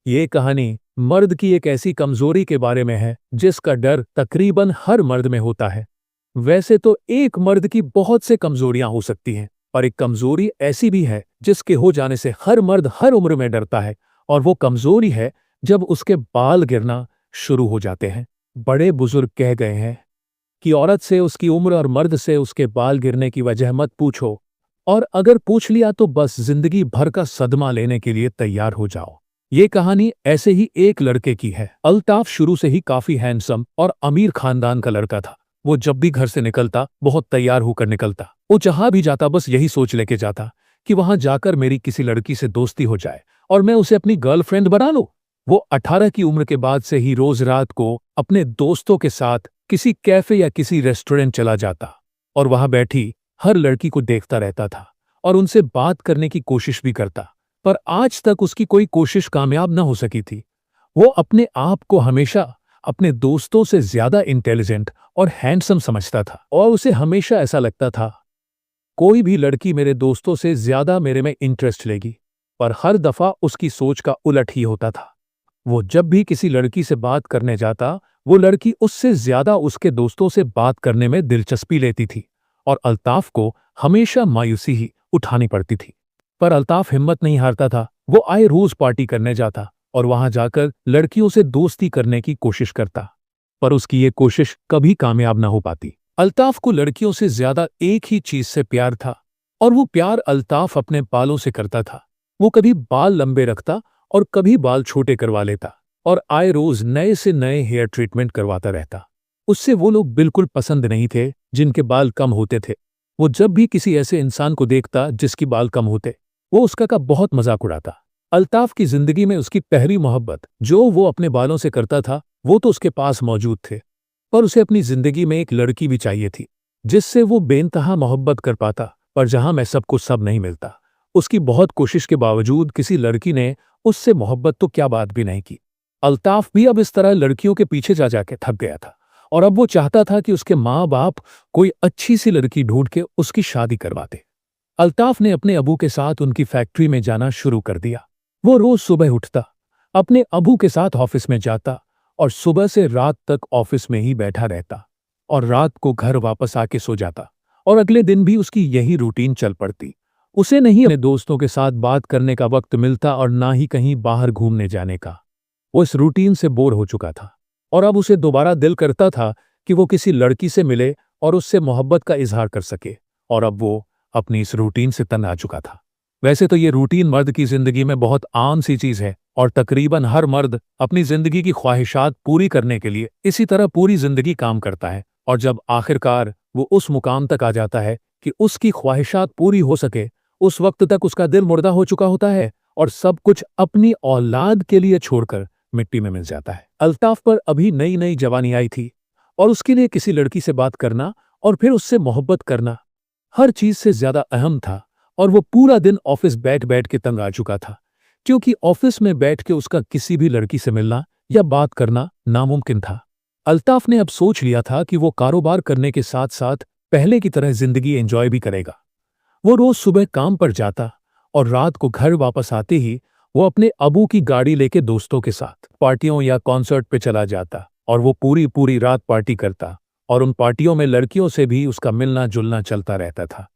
ये कहानी मर्द की एक ऐसी कमजोरी के बारे में है जिसका डर तकरीबन हर मर्द में होता है। वैसे तो एक मर्द की बहुत से कमजोरियां हो सकती हैं, पर एक कमजोरी ऐसी भी है जिसके हो जाने से हर मर्द हर उम्र में डरता है। और वो कमजोरी है जब उसके बाल गिरना शुरू हो जाते हैं। बड़े बुजुर्ग कह गए हैं कि औरत से उसकी उम्र और मर्द से उसके बाल गिरने की वजह मत पूछो, और अगर पूछ लिया तो बस जिंदगी भर का सदमा लेने के लिए तैयार हो जाओ। ये कहानी ऐसे ही एक लड़के की है। अल्ताफ शुरू से ही काफी हैंडसम और अमीर खानदान का लड़का था। वो जब भी घर से निकलता बहुत तैयार होकर निकलता। वो जहां भी जाता बस यही सोच लेके जाता कि वहां जाकर मेरी किसी लड़की से दोस्ती हो जाए और मैं उसे अपनी गर्लफ्रेंड बना लूं। वो 18 की उम्र के बाद से ही रोज रात को अपने दोस्तों के साथ किसी कैफे या किसी रेस्टोरेंट चला जाता और वहां बैठी हर लड़की को देखता रहता था और उनसे बात करने की कोशिश भी करता। पर आज तक उसकी कोई कोशिश कामयाब न हो सकी थी। वो अपने आप को हमेशा अपने दोस्तों से ज्यादा इंटेलिजेंट और हैंडसम समझता था और उसे हमेशा ऐसा लगता था कोई भी लड़की मेरे दोस्तों से ज्यादा मेरे में इंटरेस्ट लेगी। पर हर दफा उसकी सोच का उलट ही होता था। वो जब भी किसी लड़की से बात करने जाता वो लड़की उससे ज्यादा उसके दोस्तों से बात करने में दिलचस्पी लेती थी और अल्ताफ को हमेशा मायूसी ही उठानी पड़ती थी। पर अल्ताफ हिम्मत नहीं हारता था। वो आए रोज पार्टी करने जाता और वहां जाकर लड़कियों से दोस्ती करने की कोशिश करता, पर उसकी ये कोशिश कभी कामयाब न हो पाती। अल्ताफ को लड़कियों से ज्यादा एक ही चीज से प्यार था और वो प्यार अल्ताफ अपने बालों से करता था। वो कभी बाल लंबे रखता और कभी बाल छोटे करवा लेता और आए रोज नए से नए हेयर ट्रीटमेंट करवाता रहता। उससे वो लोग बिल्कुल पसंद नहीं थे जिनके बाल कम होते थे। वो जब भी किसी ऐसे इंसान को देखता जिसकी बाल कम होते वो उसका का बहुत मजाक उड़ाता। अल्ताफ की जिंदगी में उसकी पहली मोहब्बत जो वो अपने बालों से करता था वो तो उसके पास मौजूद थे, पर उसे अपनी जिंदगी में एक लड़की भी चाहिए थी जिससे वो बेइंतहा मोहब्बत कर पाता। पर जहां मैं सब कुछ सब नहीं मिलता, उसकी बहुत कोशिश के बावजूद किसी लड़की ने उससे मोहब्बत तो क्या बात भी नहीं की। अल्ताफ भी अब इस तरह लड़कियों के पीछे जा जाके थक गया था और अब वो चाहता था कि उसके माँ बाप कोई अच्छी सी लड़की ढूंढ के उसकी शादी करवाते। अल्ताफ ने अपने अबू के साथ उनकी फैक्ट्री में जाना शुरू कर दिया। वो रोज सुबह उठता, अपने अबू के साथ ऑफिस में जाता और सुबह से रात तक ऑफिस में ही बैठा रहता और रात को घर वापस आके सो जाता। और अगले दिन भी उसकी यही रूटीन चल पड़ती। उसे नहीं अपने दोस्तों के साथ बात करने का वक्त मिलता और ना ही कहीं बाहर घूमने जाने का। वो इस रूटीन से बोर हो चुका था और अब उसे दोबारा दिल करता था कि वो किसी लड़की से मिले और उससे मोहब्बत का इजहार कर सके। और अब वो अपनी इस रूटीन से तंग आ चुका था। वैसे तो ये रूटीन मर्द की जिंदगी में बहुत आम सी चीज है और तकरीबन हर मर्द अपनी जिंदगी की ख्वाहिशात पूरी करने के लिए इसी तरह पूरी जिंदगी काम करता है। और जब आखिरकार वो उस मुकाम तक आ जाता है कि उसकी ख्वाहिशात पूरी हो सके, उस वक्त तक उसका दिल मुर्दा हो चुका होता है और सब कुछ अपनी औलाद के लिए छोड़कर मिट्टी में मिल जाता है। अल्ताफ पर अभी नई नई जवानी आई थी और उसके लिए किसी लड़की से बात करना और फिर उससे मोहब्बत करना हर चीज से ज्यादा अहम था। और वो पूरा दिन ऑफिस बैठ बैठ के तंग आ चुका था, क्योंकि ऑफिस में बैठ के उसका किसी भी लड़की से मिलना या बात करना नामुमकिन था। अल्ताफ ने अब सोच लिया था कि वो कारोबार करने के साथ साथ पहले की तरह जिंदगी एंजॉय भी करेगा। वो रोज सुबह काम पर जाता और रात को घर वापस आते ही वो अपने अबू की गाड़ी लेके दोस्तों के साथ पार्टियों या कॉन्सर्ट पे चला जाता और वो पूरी पूरी रात पार्टी करता और उन पार्टियों में लड़कियों से भी उसका मिलना जुलना चलता रहता था।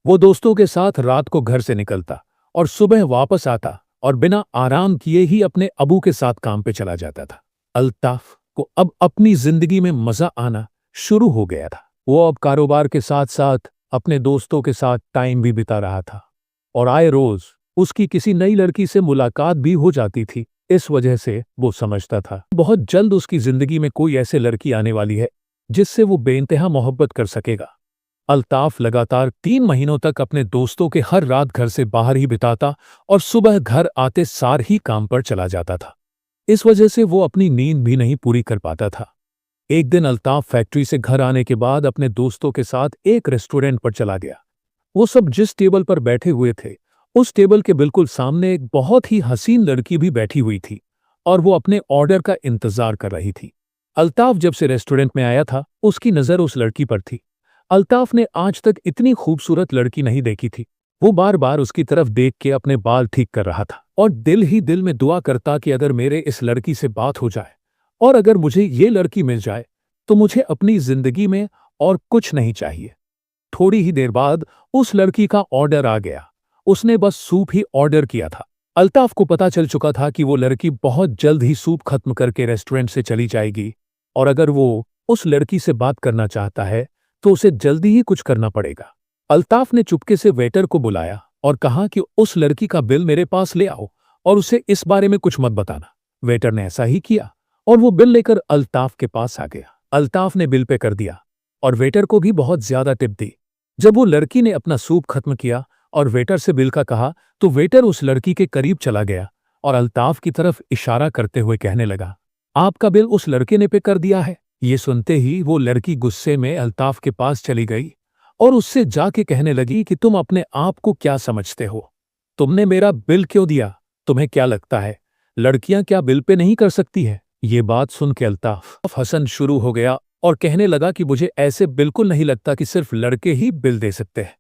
वो दोस्तों के साथ रात को घर से निकलता और सुबह वापस आता और बिना आराम किए ही अपने अबू के साथ काम पे चला जाता था। अल्ताफ को अब अपनी जिंदगी में मजा आना शुरू हो गया था। वो अब कारोबार के साथ साथ अपने दोस्तों के साथ टाइम भी बिता रहा था और आए रोज उसकी किसी नई लड़की से मुलाकात भी हो जाती थी। इस वजह से वो समझता था बहुत जल्द उसकी जिंदगी में कोई ऐसे लड़की आने वाली है जिससे वो बेइंतहा मोहब्बत कर सकेगा। अल्ताफ लगातार 3 महीनों तक अपने दोस्तों के हर रात घर से बाहर ही बिताता और सुबह घर आते सार ही काम पर चला जाता था। इस वजह से वो अपनी नींद भी नहीं पूरी कर पाता था। एक दिन अल्ताफ फैक्ट्री से घर आने के बाद अपने दोस्तों के साथ एक रेस्टोरेंट पर चला गया। वो सब जिस टेबल पर बैठे हुए थे उस टेबल के बिल्कुल सामने एक बहुत ही हसीन लड़की भी बैठी हुई थी और वो अपने ऑर्डर का इंतजार कर रही थी। अल्ताफ जब से रेस्टोरेंट में आया था उसकी नजर उस लड़की पर थी। अल्ताफ ने आज तक इतनी खूबसूरत लड़की नहीं देखी थी। वो बार बार उसकी तरफ देख के अपने बाल ठीक कर रहा था। और दिल ही दिल में दुआ करता कि अगर मेरे इस लड़की से बात हो जाए और अगर मुझे ये लड़की मिल जाए तो मुझे अपनी जिंदगी में और कुछ नहीं चाहिए। थोड़ी ही देर बाद उस लड़की का ऑर्डर आ गया। उसने बस सूप ही ऑर्डर किया था। अल्ताफ को पता चल चुका था कि वो लड़की बहुत जल्द ही सूप खत्म करके रेस्टोरेंट से चली जाएगी और अगर वो उस लड़की से बात करना चाहता है तो उसे जल्दी ही कुछ करना पड़ेगा। अल्ताफ ने चुपके से वेटर को बुलाया और कहा कि उस लड़की का बिल मेरे पास ले आओ और उसे इस बारे में कुछ मत बताना। वेटर ने ऐसा ही किया और वो बिल लेकर अल्ताफ के पास आ गया। अल्ताफ ने बिल पे कर दिया और वेटर को भी बहुत ज्यादा टिप दी। जब वो लड़की ने अपना सूप खत्म किया और वेटर से बिल का कहा तो वेटर उस लड़की के करीब चला गया और अल्ताफ की तरफ इशारा करते हुए कहने लगा, आपका बिल उस लड़के ने पे कर दिया है। ये सुनते ही वो लड़की गुस्से में अल्ताफ के पास चली गई और उससे जाके कहने लगी कि तुम अपने आप को क्या समझते हो? तुमने मेरा बिल क्यों दिया? तुम्हें क्या लगता है लड़कियां क्या बिल पे नहीं कर सकती है? ये बात सुन के अल्ताफ हंसन शुरू हो गया और कहने लगा कि मुझे ऐसे बिल्कुल नहीं लगता कि सिर्फ लड़के ही बिल दे सकते हैं,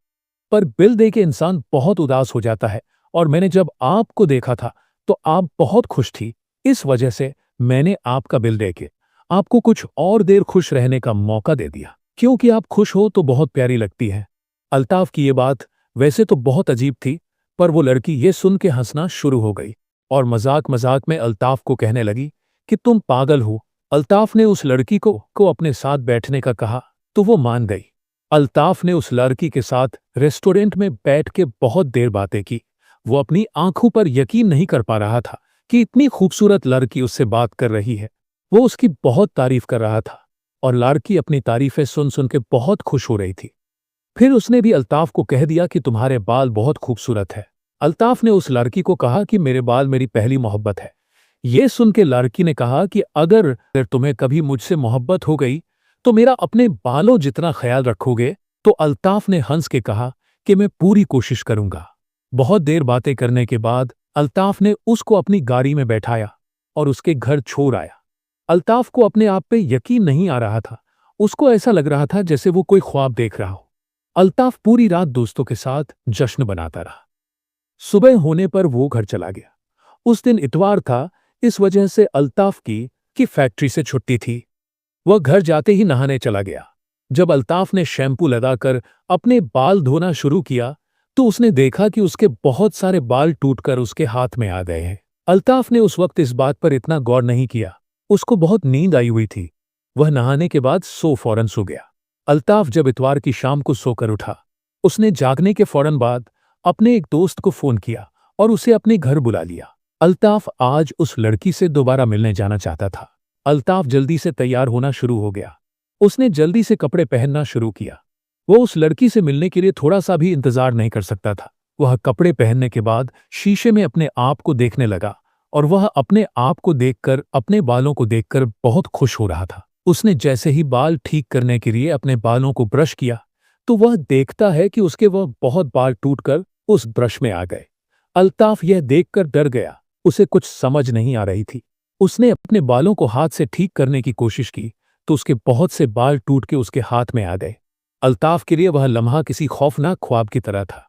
पर बिल दे के इंसान बहुत उदास हो जाता है और मैंने जब आपको देखा था तो आप बहुत खुश थी, इस वजह से मैंने आपका बिल देके आपको कुछ और देर खुश रहने का मौका दे दिया, क्योंकि आप खुश हो तो बहुत प्यारी लगती है। अल्ताफ की ये बात वैसे तो बहुत अजीब थी, पर वो लड़की ये सुन के हंसना शुरू हो गई और मजाक मजाक में अल्ताफ को कहने लगी कि तुम पागल हो। अल्ताफ ने उस लड़की को अपने साथ बैठने का कहा तो वो मान गई। अल्ताफ ने उस लड़की के साथ रेस्टोरेंट में बैठ के बहुत देर बातें की। वो अपनी आंखों पर यकीन नहीं कर पा रहा था कि इतनी खूबसूरत लड़की उससे बात कर रही है। वो उसकी बहुत तारीफ कर रहा था और लड़की अपनी तारीफें सुन सुन के बहुत खुश हो रही थी। फिर उसने भी अल्ताफ को कह दिया कि तुम्हारे बाल बहुत खूबसूरत है। अल्ताफ ने उस लड़की को कहा कि मेरे बाल मेरी पहली मोहब्बत है। ये सुन के लड़की ने कहा कि अगर तुम्हें कभी मुझसे मोहब्बत हो गई तो मेरा अपने बालों जितना ख्याल रखोगे? तो अल्ताफ ने हंस के कहा कि मैं पूरी कोशिश करूंगा। बहुत देर बातें करने के बाद अल्ताफ ने उसको अपनी गाड़ी में बैठाया और उसके घर छोड़ आया। अल्ताफ को अपने आप पे यकीन नहीं आ रहा था। उसको ऐसा लग रहा था जैसे वो कोई ख्वाब देख रहा हो। अल्ताफ पूरी रात दोस्तों के साथ जश्न बनाता रहा। सुबह होने पर वो घर चला गया। उस दिन इतवार था, इस वजह से अल्ताफ की फैक्ट्री से छुट्टी थी। वह घर जाते ही नहाने चला गया। जब अल्ताफ ने शैम्पू लगाकर अपने बाल धोना शुरू किया तो उसने देखा कि उसके बहुत सारे बाल टूटकर उसके हाथ में आ गए हैं। अल्ताफ ने उस वक्त इस बात पर इतना गौर नहीं किया। उसको बहुत नींद आई हुई थी। वह नहाने के बाद फौरन सो गया। अल्ताफ जब इतवार की शाम को सोकर उठा, उसने जागने के फौरन बाद अपने एक दोस्त को फोन किया और उसे अपने घर बुला लिया। अल्ताफ आज उस लड़की से दोबारा मिलने जाना चाहता था। अल्ताफ जल्दी से तैयार होना शुरू हो गया। उसने जल्दी से कपड़े पहनना शुरू किया। वो उस लड़की से मिलने के लिए थोड़ा सा भी इंतजार नहीं कर सकता था। वह कपड़े पहनने के बाद शीशे में अपने आप को देखने लगा और वह अपने आप को देखकर, अपने बालों को देखकर बहुत खुश हो रहा था। उसने जैसे ही बाल ठीक करने के लिए अपने बालों को ब्रश किया तो वह देखता है कि उसके वह बहुत बाल टूटकर उस ब्रश में आ गए। अल्ताफ यह देखकर डर गया। उसे कुछ समझ नहीं आ रही थी। उसने अपने बालों को हाथ से ठीक करने की कोशिश की तो उसके बहुत से बाल टूट के उसके हाथ में आ गए। अल्ताफ के लिए वह लम्हा किसी खौफनाक ख्वाब की तरह था।